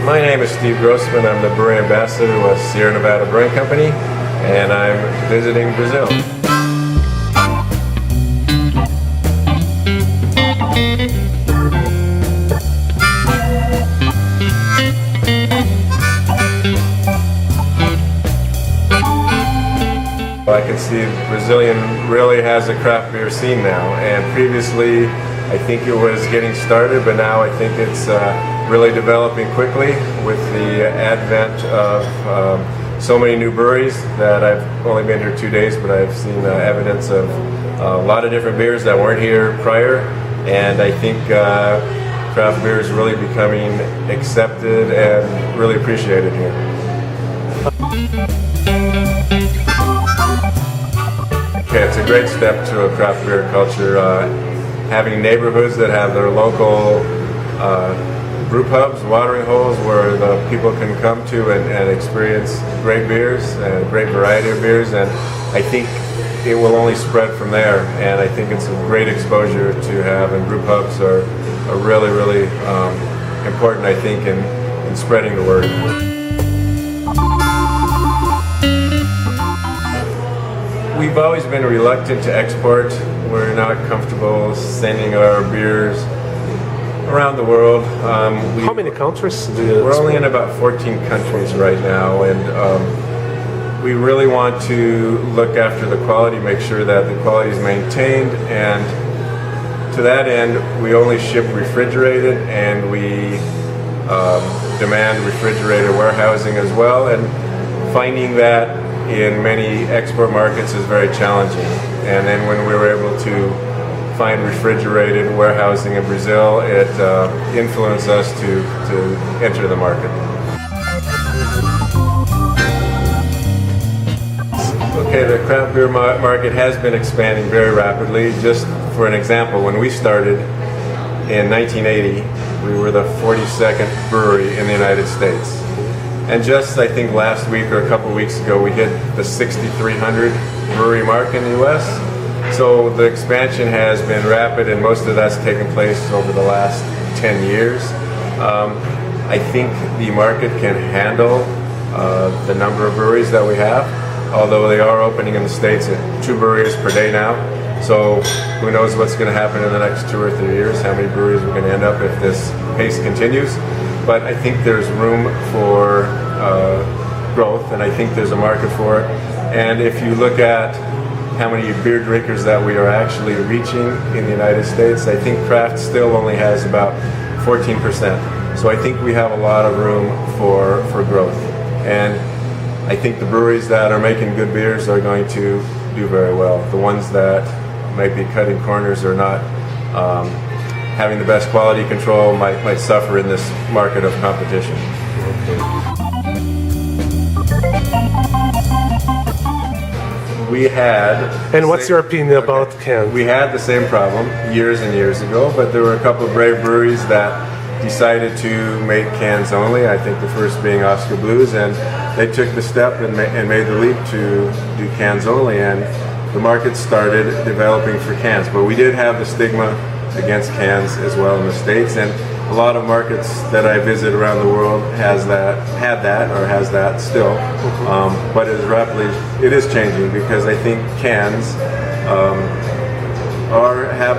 My name is Steve Grossman. I'm the brewery ambassador with Sierra Nevada Brewing Company, and I'm visiting Brazil. I can see Brazilian really has a craft beer scene now, and previously I think it was getting started, but now I think it's really developing quickly with the advent of so many new breweries that I've only been here 2 days, but I've seen evidence of a lot of different beers that weren't here prior, and I think craft beer is really becoming accepted and really appreciated here. Okay, it's a great step to a craft beer culture. Having neighborhoods that have their local brew pubs, watering holes where the people can come to and experience great beers and a great variety of beers, and I think it will only spread from there, and I think it's a great exposure to have, and brew pubs are really important, I think, in spreading the word. We've always been reluctant to export. We're not comfortable sending our beers around the world. How many countries do you We're only in about 14 countries right now, and we really want to look after the quality, make sure that the quality is maintained, and to that end, we only ship refrigerated, and we demand refrigerated warehousing as well, and finding that in many export markets is very challenging. And then when we were able to find refrigerated warehousing in Brazil, it influenced us to enter the market. Okay, the craft beer market has been expanding very rapidly. Just for an example, when we started in 1980, we were the 42nd brewery in the United States. And just, I think, last week or a couple weeks ago, we hit the 6,300 brewery mark in the U.S. So the expansion has been rapid, and most of that's taken place over the last 10 years. I think the market can handle the number of breweries that we have, although they are opening in the States at 2 breweries per day now. So who knows what's going to happen in the next 2 or 3 years, how many breweries we're going to end up if this pace continues. But I think there's room for growth, and I think there's a market for it. And if you look at how many beer drinkers that we are actually reaching in the United States, I think craft still only has about 14%. So I think we have a lot of room for growth. And I think the breweries that are making good beers are going to do very well. The ones that might be cutting corners or not having the best quality control might suffer in this market of competition. We had... And what's your opinion about cans? We had the same problem years and years ago, but there were a couple of brave breweries that decided to make cans only. I think the first being Oscar Blues, and they took the step and made the leap to do cans only, and the market started developing for cans. But we did have the stigma against cans as well in the States, and a lot of markets that I visit around the world has that still, but it is changing, because I think cans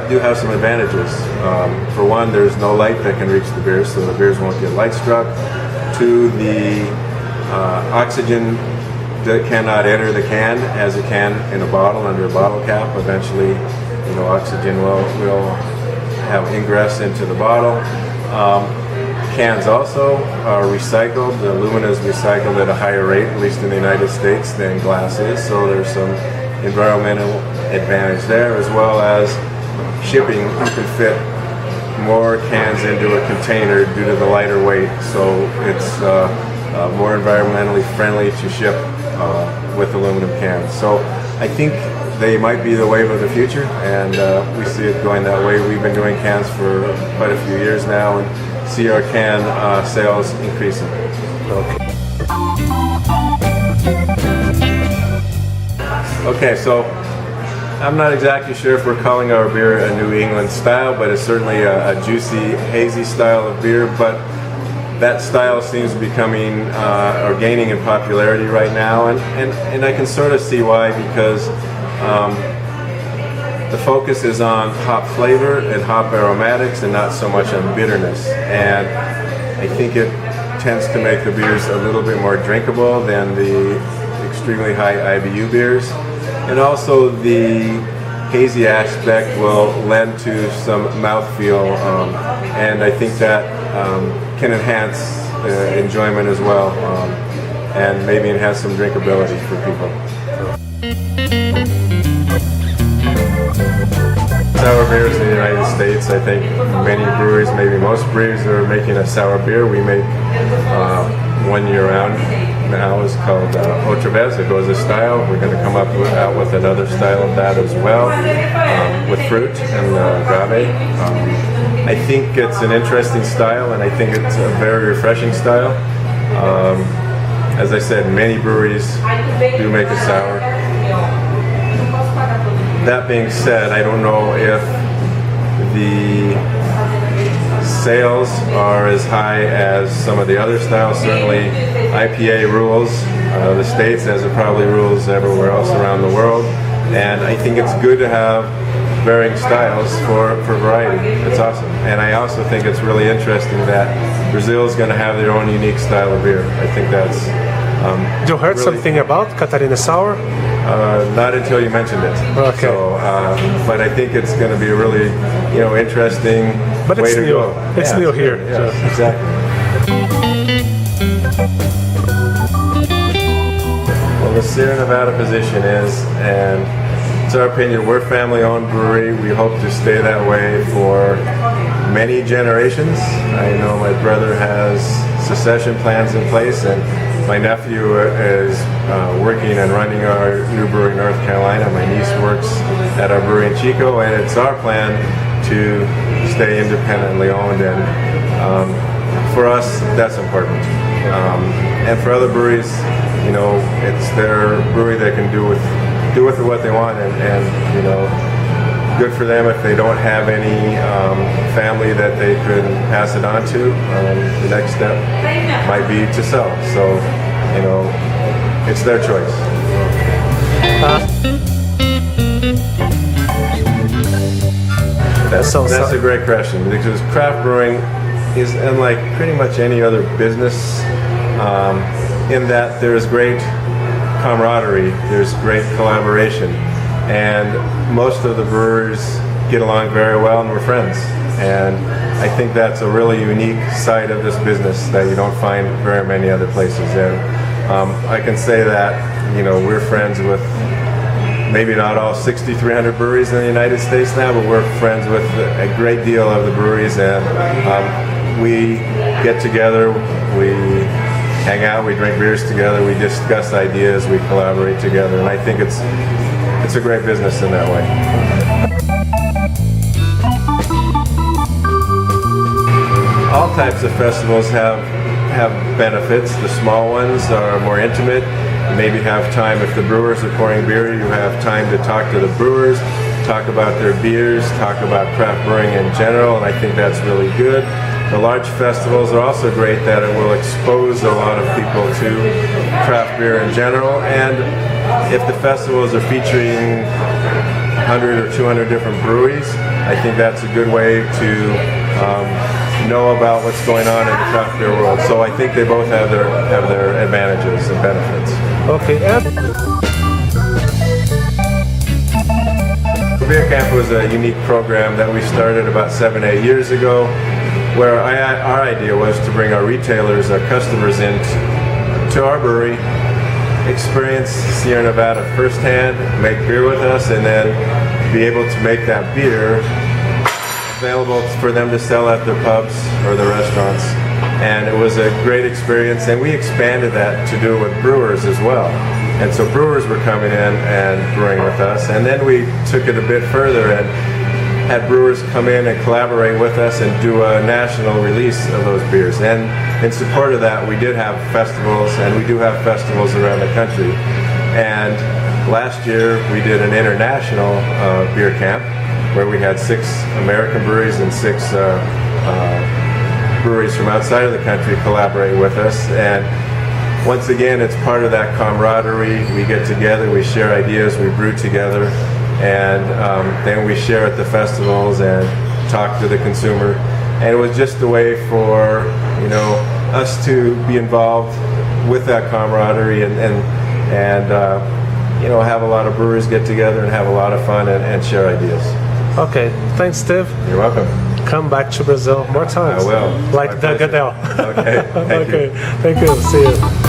do have some advantages. For one, there's no light that can reach the beers, so the beers won't get light struck. Two, the oxygen that cannot enter the can as it can in a bottle under a bottle cap. Eventually, oxygen will have ingress into the bottle. Cans also are recycled. The aluminum is recycled at a higher rate, at least in the United States, than glass is. So there's some environmental advantage there, as well as shipping. You can fit more cans into a container due to the lighter weight. So it's more environmentally friendly to ship with aluminum cans. So I think they might be the wave of the future, and we see it going that way. We've been doing cans for quite a few years now, and see our can sales increasing. Okay, so I'm not exactly sure if we're calling our beer a New England style, but it's certainly a juicy, hazy style of beer. But that style seems to be becoming or gaining in popularity right now, and I can sort of see why, because the focus is on hop flavor and hop aromatics and not so much on bitterness. And I think it tends to make the beers a little bit more drinkable than the extremely high IBU beers. And also the hazy aspect will lend to some mouthfeel, and I think that can enhance enjoyment as well, and maybe enhance some drinkability for people. Sour beers in the United States, I think many breweries, maybe most breweries, are making a sour beer. We make one year round now. It's called Entrevista. It goes as style. We're going to come out with another style of that as well, with fruit and agave. I think it's an interesting style, and I think it's a very refreshing style. As I said, many breweries do make a sour. That being said, I don't know if the sales are as high as some of the other styles. Certainly IPA rules the States, as it probably rules everywhere else around the world. And I think it's good to have varying styles for variety. It's awesome. And I also think it's really interesting that Brazil is going to have their own unique style of beer. I think that's you heard really something about Catarina Sour? Not until you mentioned it. Okay. So, but I think it's going to be a really, interesting But way it's to new. go. It's Yeah, new here. Yeah, So. exactly. Well, the Sierra Nevada position is, and it's our opinion, we're a family-owned brewery. We hope to stay that way for many generations. I know my brother has succession plans in place, and my nephew is working and running our new brewery in North Carolina. My niece works at our brewery in Chico, and it's our plan to stay independently owned. And for us, that's important. And for other breweries, it's their brewery. They can do with it what they want, and good for them if they don't have any family that they could pass it on to. The next step might be to sell. So, it's their choice. That's a great question, because craft brewing is unlike pretty much any other business, in that there's great camaraderie, there's great collaboration, and most of the brewers get along very well, and we're friends. And I think that's a really unique side of this business that you don't find very many other places. And I can say that we're friends with maybe not all 6,300 breweries in the United States now, but we're friends with a great deal of the breweries, and we get together, we hang out, we drink beers together, we discuss ideas, we collaborate together, and I think it's a great business in that way. All types of festivals have benefits. The small ones are more intimate. You maybe have time, if the brewers are pouring beer, you have time to talk to the brewers, talk about their beers, talk about craft brewing in general, and I think that's really good. The large festivals are also great, that it will expose a lot of people to craft beer in general, and if the festivals are featuring 100 or 200 different breweries, I think that's a good way to know about what's going on in the craft beer world. So I think they both have their advantages and benefits. Okay. The Beer Camp was a unique program that we started about 7-8 years ago, where our idea was to bring our retailers, our customers in to our brewery, experience Sierra Nevada firsthand, make beer with us, and then be able to make that beer available for them to sell at their pubs or their restaurants. And it was a great experience, and we expanded that to do it with brewers as well. And so brewers were coming in and brewing with us, and then we took it a bit further and had brewers come in and collaborate with us and do a national release of those beers. And in support of that, we did have festivals, and we do have festivals around the country. And last year we did an international beer camp, where we had 6 American breweries and 6 breweries from outside of the country collaborate with us. And once again, it's part of that camaraderie. We get together, we share ideas, we brew together, and then we share at the festivals and talk to the consumer. And it was just a way for us to be involved with that camaraderie and have a lot of brewers get together and have a lot of fun and share ideas. Okay, thanks, Steve. You're welcome. Come back to Brazil more times. I will. Like My the pleasure. Goodell. Okay, thank you. Okay, thank you. See you.